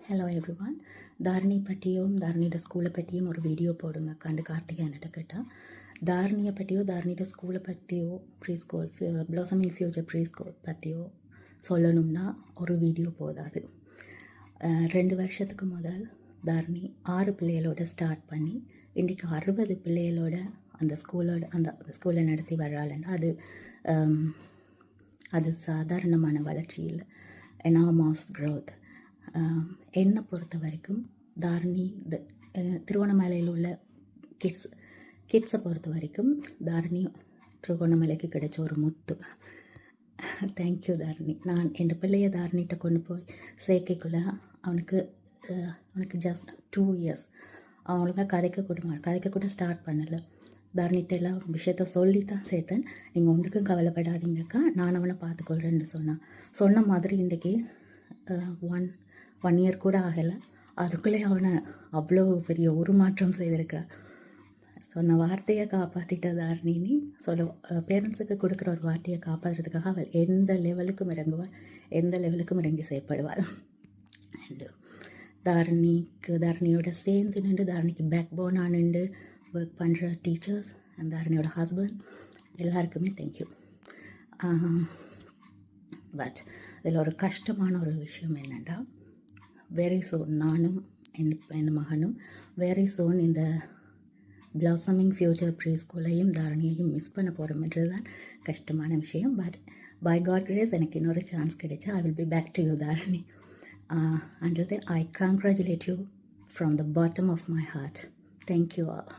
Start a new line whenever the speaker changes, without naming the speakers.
Hello everyone. Dharani பற்றியும் தாரணியோட ஸ்கூலை பற்றியும் ஒரு வீடியோ போடுங்க கண்டு கார்த்திகா என்கிட்ட கேட்டால். தாரணியை பற்றியோ தாரணியோட ஸ்கூலை பற்றியோ pre school blossoming future pre school பற்றியோ சொல்லணும்னா ஒரு வீடியோ போதாது. 2 வருஷத்துக்கு முதல் தாரணி 6 பிள்ளைகளோட ஸ்டார்ட் பண்ணி இன்றைக்கி 60 பிள்ளைகளோட அந்த ஸ்கூலை நடத்தி வர்றாளுன்னா அது சாதாரணமான வளர்ச்சி இல்லை, எனாமஸ் க்ரோத். என்னை பொறுத்த வரைக்கும் தாரணி திருவண்ணாமலையில் உள்ள கிட்ஸை பொறுத்த வரைக்கும் தாரணி திருவண்ணாமலைக்கு கிடைச்ச ஒரு முத்து. தேங்க்யூ தாரணி. நான் என் பிள்ளைய தாரணிகிட்ட கொண்டு போய் சேர்க்கைக்குள்ள அவனுக்கு ஜஸ்ட் 2 years. அவங்களுக்கு கதைக்க கூட ஸ்டார்ட் பண்ணலை. தாரணிகிட்ட எல்லாம் விஷயத்த சொல்லி தான் சேர்த்தேன். நீங்கள் ஒன்றுக்கும் கவலைப்படாதீங்கக்கா, நான் அவனை பார்த்துக்கொள்கிறேன்னு சொன்ன மாதிரி இன்றைக்கி 1 year கூட ஆகலை. அதுக்குள்ளே அவனை அவ்வளோ பெரிய உருமாற்றம் செய்திருக்கிறார். சொன்ன வார்த்தையை காப்பாற்றிட்ட தாரணினி பேரண்ட்ஸுக்கு கொடுக்குற ஒரு வார்த்தையை காப்பாற்றுறதுக்காக அவள் எந்த லெவலுக்கும் இறங்கி செயல்படுவாள். அண்டு தாரணியோட சேர்ந்து நின்று தாரணிக்கு பேக் போனாக நின்று ஒர்க் பண்ணுற டீச்சர்ஸ் அண்ட் தாரணியோட ஹஸ்பண்ட் எல்லாருக்குமே தேங்க்யூ. பட் இதில் ஒரு கஷ்டமான ஒரு விஷயம் என்னென்னா, வெரி சூன் நானும் என் மகனும் வெரி சூன் இந்த பிளாசமிங் ஃப்யூச்சர் ப்ரீ ஸ்கூலையும் தாரணியையும் மிஸ் பண்ண போகிறோம்ன்றது தான் கஷ்டமான விஷயம். பட் பை காட் கிரேஸ் எனக்கு இன்னொரு சான்ஸ் கிடைச்சா I will be back to you Tharani. Until then, I congratulate you from the bottom of my heart. Thank you all.